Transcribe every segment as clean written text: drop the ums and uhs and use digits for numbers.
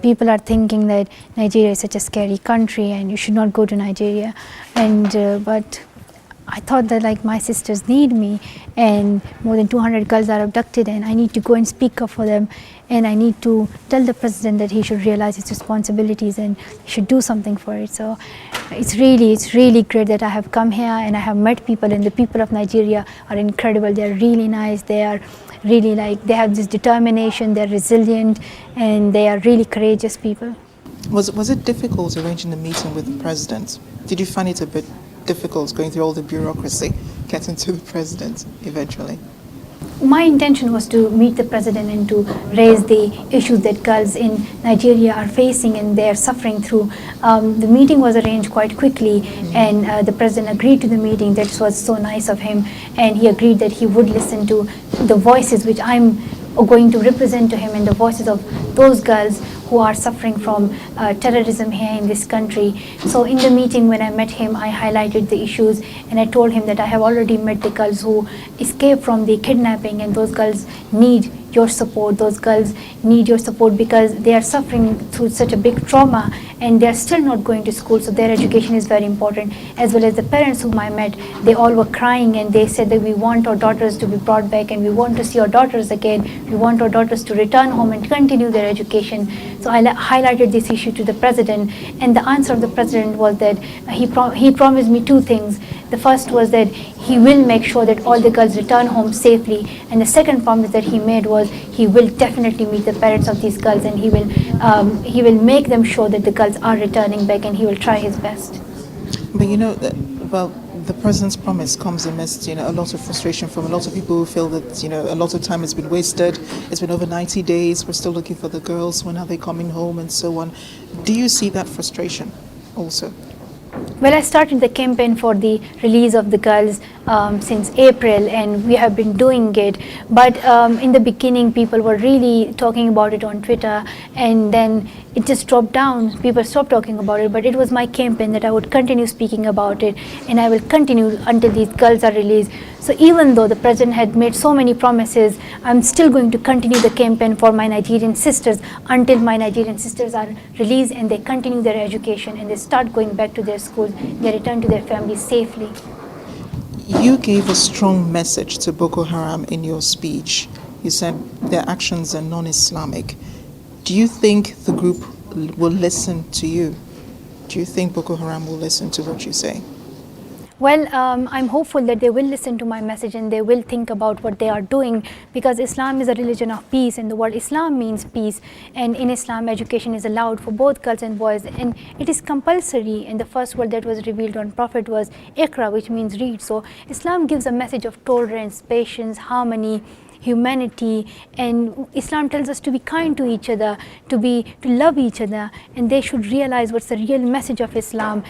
people are thinking that Nigeria is such a scary country and you should not go to Nigeria. And but I thought that like my sisters need me, and more than 200 girls are abducted, and I need to go and speak up for them, and I need to tell the president that he should realize his responsibilities and he should do something for it. So it's really great that I have come here and I have met people, and the people of Nigeria are incredible. They are really nice. They are really they have this determination. They're resilient, and they are really courageous people. Was it difficult arranging a meeting with the president? Did you find it a bit difficult going through all the bureaucracy, getting to the president eventually? My intention was to meet the president and to raise the issues that girls in Nigeria are facing and they are suffering through. The meeting was arranged quite quickly, and the president agreed to the meeting. That was so nice of him, and he agreed that he would listen to the voices which I'm going to represent to him, and the voices of those girls who are suffering from terrorism here in this country. So in the meeting when I met him, I highlighted the issues, and I told him that I have already met the girls who escaped from the kidnapping, and those girls need your support. Those girls need your support because they are suffering through such a big trauma, and they are still not going to school, so their education is very important. As well as the parents whom I met, they all were crying, and they said that we want our daughters to be brought back, and we want to see our daughters again. We want our daughters to return home and continue their education. So I highlighted this issue to the president, and the answer of the president was that he promised me two things. The first was that he will make sure that all the girls return home safely, and the second promise that he made was he will definitely meet the parents of these girls, and he will make them sure that the girls are returning back, and he will try his best. But the president's promise comes amidst a lot of frustration from a lot of people who feel that a lot of time has been wasted. It's been over 90 days. We're still looking for the girls. When are they coming home, and so on? Do you see that frustration also? Well, I started the campaign for the release of the girls since April, and we have been doing it. But in the beginning, people were really talking about it on Twitter, and then it just dropped down. People stopped talking about it, but it was my campaign that I would continue speaking about it, and I will continue until these girls are released. So even though the president had made so many promises, I'm still going to continue the campaign for my Nigerian sisters until my Nigerian sisters are released and they continue their education and they start going back to their schools, they return to their families safely. You gave a strong message to Boko Haram in your speech. You said their actions are non-Islamic. Do you think the group will listen to you? Do you think Boko Haram will listen to what you say? Well, I'm hopeful that they will listen to my message and they will think about what they are doing, because Islam is a religion of peace, and the word Islam means peace, and in Islam education is allowed for both girls and boys, and it is compulsory, and the first word that was revealed on Prophet was Iqra, which means read. So Islam gives a message of tolerance, patience, harmony, humanity, and Islam tells us to be kind to each other, to love each other, and they should realize what's the real message of Islam.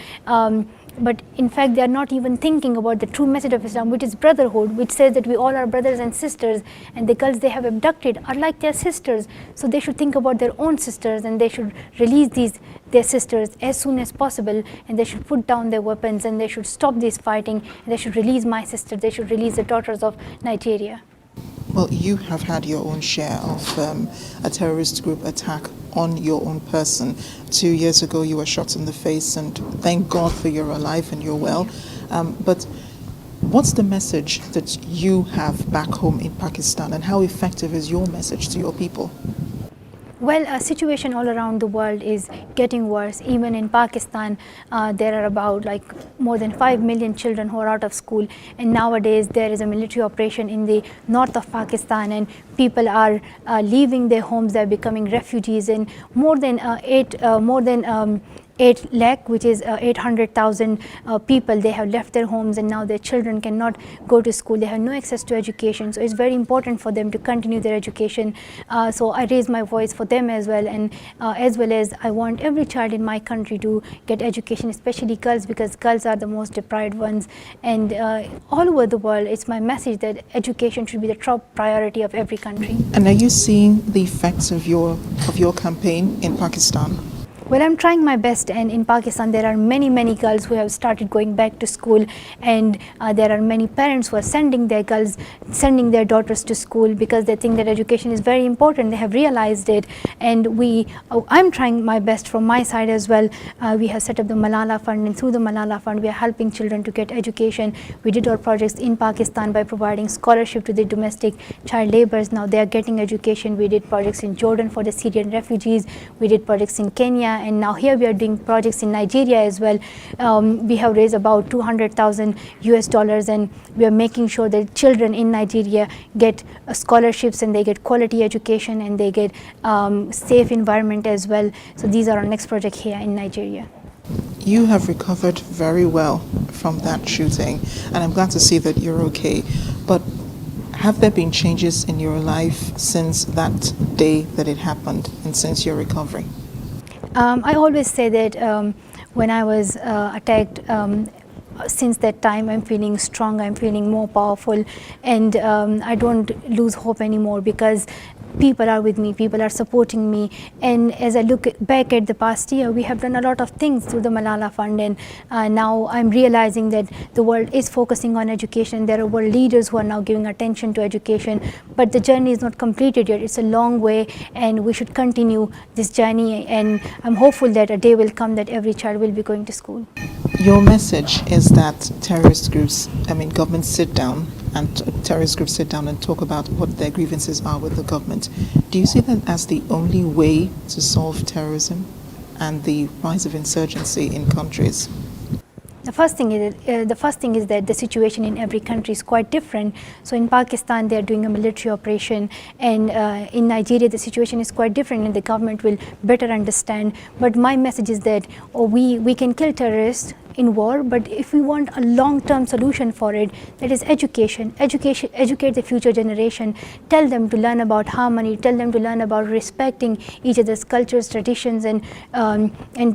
But in fact, they are not even thinking about the true message of Islam, which is brotherhood, which says that we all are brothers and sisters, and the girls they have abducted are like their sisters. So they should think about their own sisters, and they should release their sisters as soon as possible, and they should put down their weapons, and they should stop this fighting, and they should release my sister. They should release the daughters of Nigeria. Well, you have had your own share of a terrorist group attack on your own person. 2 years ago, you were shot in the face, and thank God for you're alive and you're well. But what's the message that you have back home in Pakistan, and how effective is your message to your people? Well, a situation all around the world is getting worse. Even in Pakistan, there are about more than 5 million children who are out of school, and nowadays there is a military operation in the north of Pakistan, and people are leaving their homes. They are becoming refugees, and more than 8 lakh, which is 800,000 people, they have left their homes, and now their children cannot go to school. They have no access to education, so it's very important for them to continue their education. So I raise my voice for them as well, and as well as I want every child in my country to get education, especially girls, because girls are the most deprived ones. And all over the world, it's my message that education should be the top priority of every country. And are you seeing the effects of your campaign in Pakistan? Well, I'm trying my best, and in Pakistan there are many girls who have started going back to school, and there are many parents who are sending their daughters to school because they think that education is very important. They have realized it, and I'm trying my best from my side as well. We have set up the Malala Fund, and through the Malala Fund we are helping children to get education. We did our projects in Pakistan by providing scholarship to the domestic child laborers. Now they are getting education. We did projects in Jordan for the Syrian refugees. We did projects in Kenya, and now here we are doing projects in Nigeria as well. We have raised about $200,000 and we are making sure that children in Nigeria get scholarships and they get quality education and they get safe environment as well. So these are our next project here in Nigeria. You have recovered very well from that shooting, and I'm glad to see that you're okay. But have there been changes in your life since that day that it happened and since your recovery? I always say that when I was attacked, since that time I'm feeling strong, I'm feeling more powerful, and I don't lose hope anymore because people are with me, people are supporting me. And as I look back at the past year, we have done a lot of things through the Malala Fund, and now I'm realizing that the world is focusing on education. There are world leaders who are now giving attention to education, but the journey is not completed yet. It's a long way, and we should continue this journey, and I'm hopeful that a day will come that every child will be going to school. Your message is that terrorist groups, governments sit down and terrorist groups sit down and talk about what their grievances are with the government. Do you see that as the only way to solve terrorism and the rise of insurgency in countries? The first thing is that the situation in every country is quite different. So in Pakistan they are doing a military operation, and in Nigeria the situation is quite different, and the government will better understand. But my message is that we can kill terrorists in war, but if we want a long-term solution for it, that is education. Educate the future generation. Tell them to learn about harmony. Tell them to learn about respecting each other's cultures, traditions, and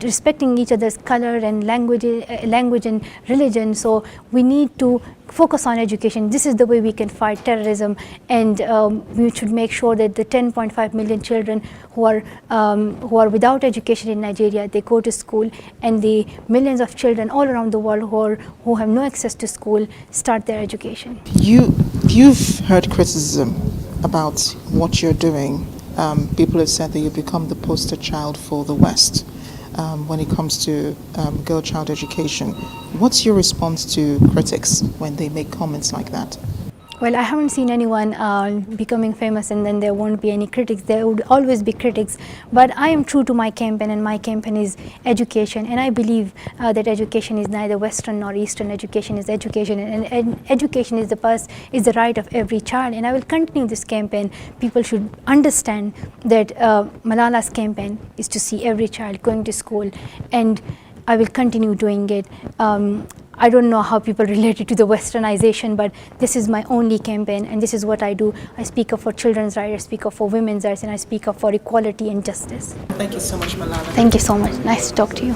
respecting each other's color and language and religion. So we need to focus on education. This is the way we can fight terrorism, and we should make sure that the 10.5 million children who are without education in Nigeria, they go to school, and the millions of children all around the world who have no access to school start their education. You've heard criticism about what you're doing. People have said that you become the poster child for the West when it comes to girl child education. What's your response to critics when they make comments like that? Well, I haven't seen anyone becoming famous and then there won't be any critics. There would always be critics, but I am true to my campaign, and my campaign is education, and I believe that education is neither Western nor Eastern. Education is education, and education is the right of every child, and I will continue this campaign. People should understand that Malala's campaign is to see every child going to school, and I will continue doing it. I don't know how people relate it to the westernization, but this is my only campaign, and this is what I do. I speak up for children's rights, I speak up for women's rights, and I speak up for equality and justice. Thank you so much, Malala. Thank you so much. Nice to talk to you.